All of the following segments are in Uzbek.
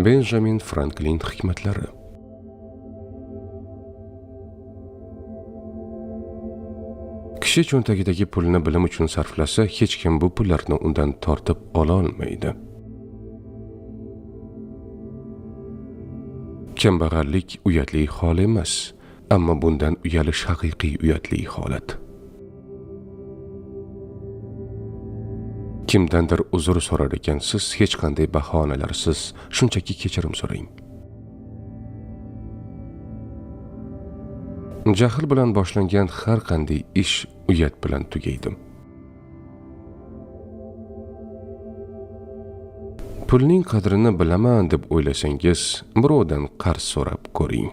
Benjamin Franklin hikmatlari. Kishi cho'ntagidagi pulni bilim uchun sarflasa, hech kim bu pullarni undan tortib ola olmaydi. Kambag'allik uyatli hol emas, ammo bundan uyalish haqiqiy uyatli holat. Kimdandir uzr so'rar ekansiz, hech qanday bahonalarsiz, shunchaki kechirim so'rang. Jahl bilan boshlangan har qanday ish uyat bilan tugaydi. Pulning qadrini bilaman deb o'ylasangiz, birovdan qarz so'rab ko'ring.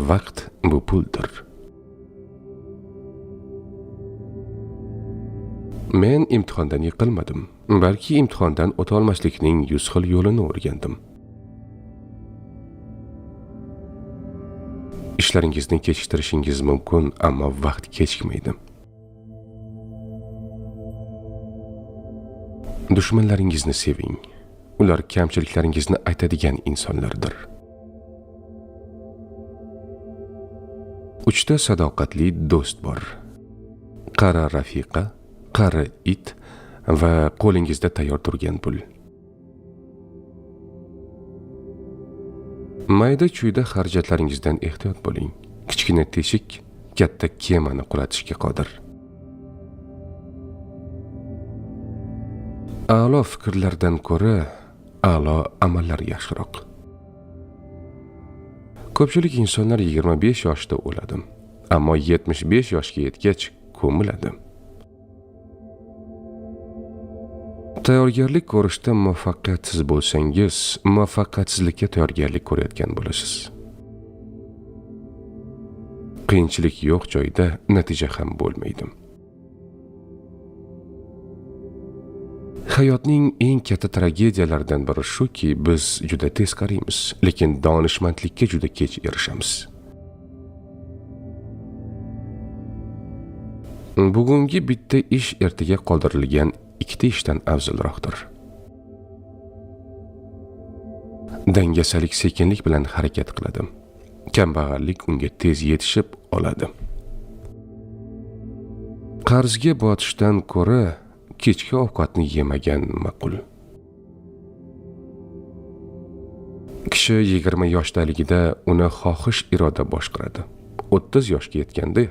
Vaqt bu puldir. Men imtihondan yiqilmadim, balki imtihondan o'ta olmaslikning 100 xil yo'lini o'rgandim. Ishlaringizni kechiktirishingiz mumkin, ammo vaqt kechikmaydi. Dushmanlaringizni seving. Ular kamchiliklaringizni aytadigan insonlardir. 3 ta sadoqatli do'st bor. Qari rafiqa, qari it va qo'lingizda tayyor turgan pul. Mayda chuyda xarajatlaringizdan ehtiyot bo'ling. Kichkina teshik katta kemani qulatishga qodir. A'lo fikrlardan ko'ra a'lo amallar yaxshiroq. Ko'pchilik insonlar 25 yoshda o'ladi, ammo 75 yoshga yetgach ko'miladi. Tayyorgarlik ko'rishda muvaffaqiyatsiz bo'lsangiz, muvaffaqiyatsizlikka tayyorgarlik ko'rayotgan bo'lasiz. Qiyinchilik yo'q joyda natija ham bo'lmaydi. Hayotning eng katta tragediyalaridan biri shuki, biz juda tez qariymiz, lekin donishmandlikka juda kech erishamiz. Bugungi bitta ish ertaga qoldirilgan 2 ishdan afzalroqdir. Dangasalik sekinlik bilan harakat qiladi. Kambag'allik unga tez yetishib oladi. Qarzga botishdan ko'ra kechki ovqatni yemagan ma'qul. Kishi 20 yoshdaligida uni xohish iroda boshqaradi. 30 yoshga yetganda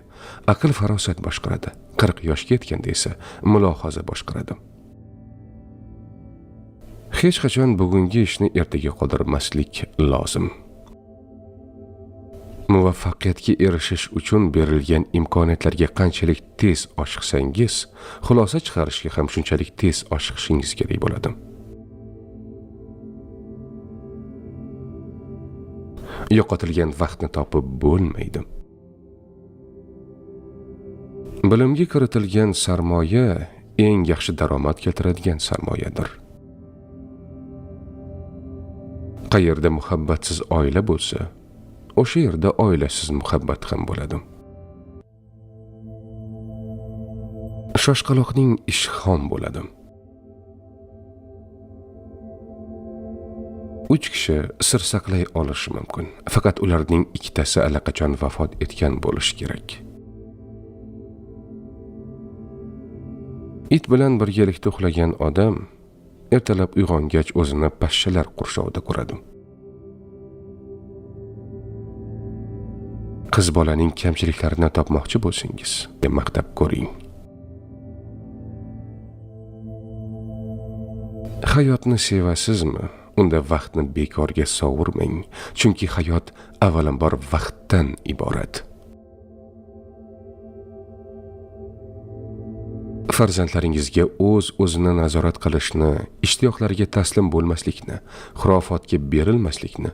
aql farosat boshqaradi. 40 yoshga yetganda esa mulohaza boshqaradi. Hech qachon bugungi ishni ertaga qoldirmaslik lozim. Muvaffaqiyatga erishish uchun berilgan imkoniyatlarga qanchalik tez oshiqsangiz, xulosa chiqarishga ham shunchalik tez oshiqishingiz kerak bo'ladi. Yo'qotilgan vaqtni topib bo'lmaydi. Bilimga kiritilgan sarmoya eng yaxshi daromad keltiradigan sarmoyadir. Qayerda muhabbatsiz oila bo'lsa, o'sha yerda oilasiz muhabbat ham bo'ladi. Shoshqaloqning ishi xom bo'ladi. 3 kishi sir saqlay olishi mumkin, faqat ularning 2tasi allaqachon vafot etgan bo'lishi kerak. It bilan birgalikda uxlagan odam ertalab uyg'ongach o'zini pashshalar qurshovida ko'radi. Qiz bolaning kamchiliklarini topmoqchi bo'lsangiz, maqtab ko'ring. Hayotni sevasizmi? Unda vaqtni bekorga sovurmang, chunki hayot avvalambor vaqtdan iborat. Farzandlaringizga o'zini nazorat qilishni, ishtiyoqlariga taslim bo'lmaslikni, xurofotga berilmaslikni,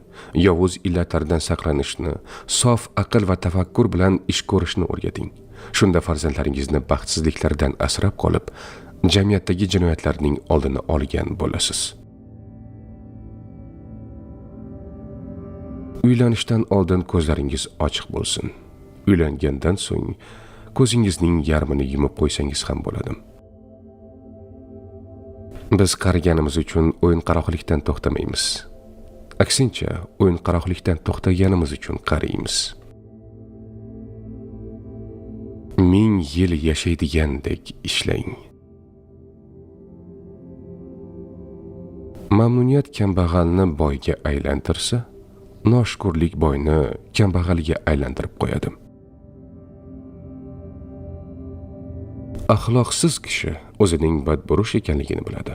yovuz illatlardan saqlanishni, sof aql va tafakkur bilan ish ko'rishni o'rgating. Shunda farzandlaringizni baxtsizliklardan asrab qolib, jamiyatdagi jinoyatlarning oldini olgan bo'lasiz. Uylanishdan oldin ko'zlaringiz ochiq bo'lsin. Uylangandan so'ng ko'zingizning yarmini yumib qo'ysangiz ham bo'ladi. Biz qariganimiz uchun o'yin-qaroqlikdan to'xtamaymiz. Aksincha, o'yin-qaroqlikdan to'xtaganimiz uchun qariymiz. 1000 yil yashaydigandek ishlang. Mamnuniyat kambag'alni boyga aylantirsa, noshukrlik boyni kambag'alga aylantirib qo'yadi. Axloqsiz kishi o'zining badburush ekanligini biladi.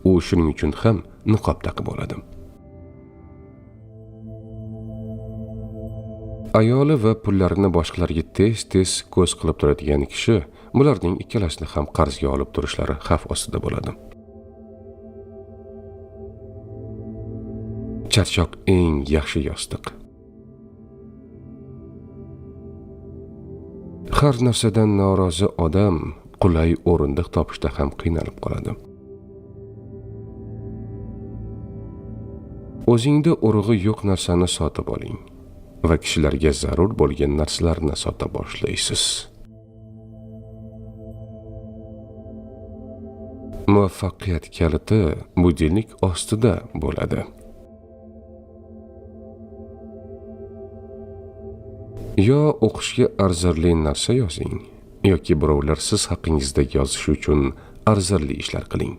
U shuning uchun ham niqob taqib oladi. Ayoli va pullarini boshqalarga tez-tez ko'z qilib turadigan kishi bularning ikkalasini ham qarzga olib turishlari xavf ostida bo'ladi. Charchoq eng yaxshi yostiq. Har narsadan norozi odam qulay o'rindiq topishda ham qiynalib qoladi. O'zingda urug'i yo'q narsani sotib oling va kishilarga zarur bo'lgan narsalarni sota boshlaysiz. Muvaffaqiyat kaliti budilnik ostida bo'ladi. Yo o'qishga arzirli narsa yozing, yoki birovlar siz haqingizda yozishi uchun arzirli ishlar qiling.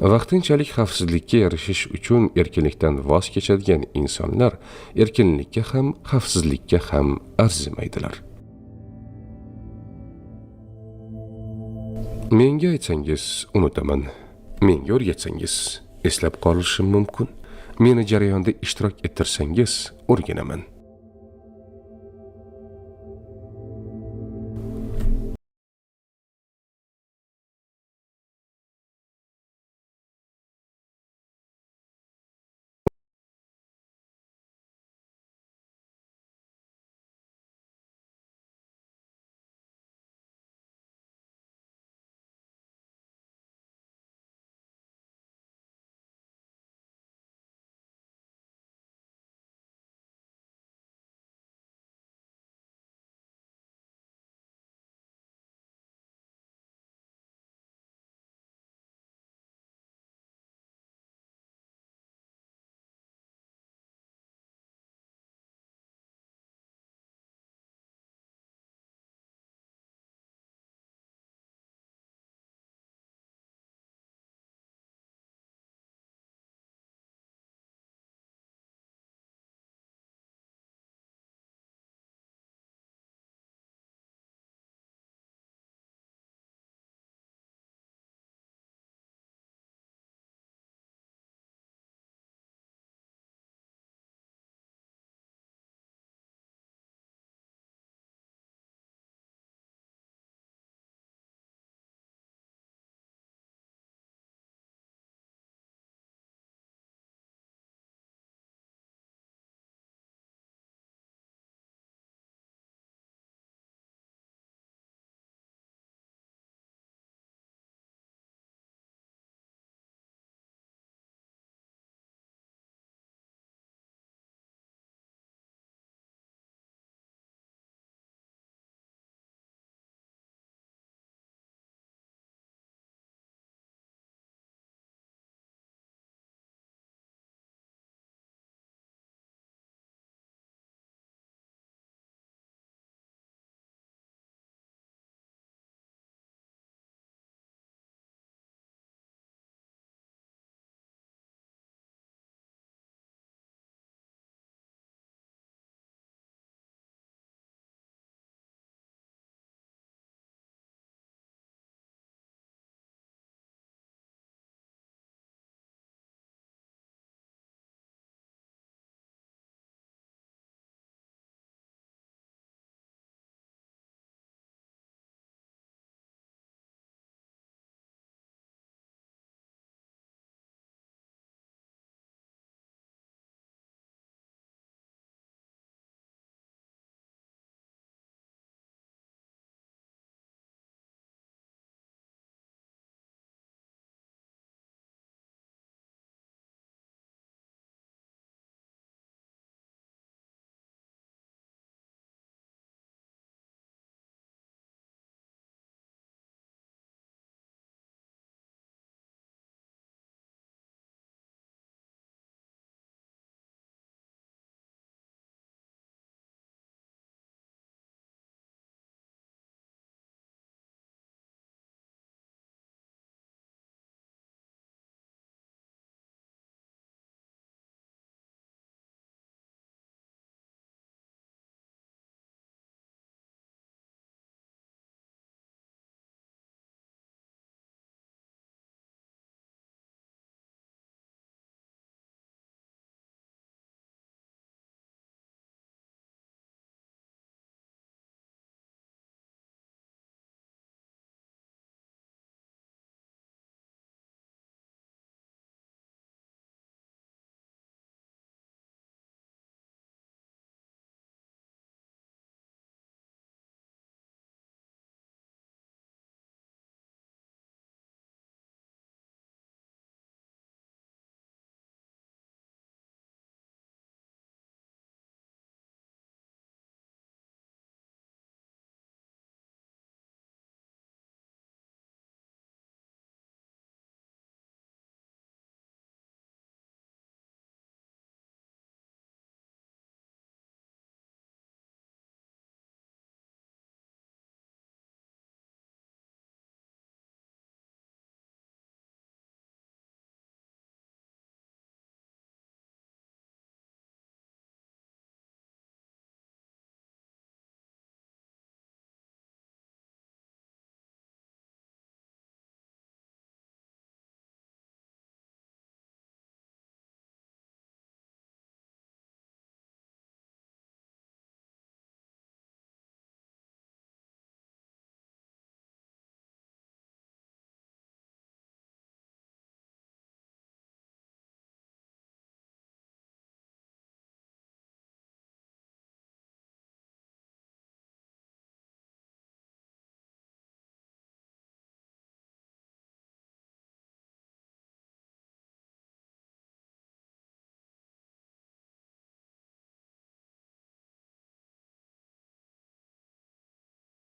Vaqtinchalik xavfsizlikka erishish uchun erkinlikdan voz kechadigan insonlar erkinlikka ham, xavfsizlikka ham arzimaydilar. Menga aytsangiz, unutaman. Menga o'rgatsangiz, eslab qolishim mumkin. Meni jarayonda ishtirok ettirsangiz, o'rganaman.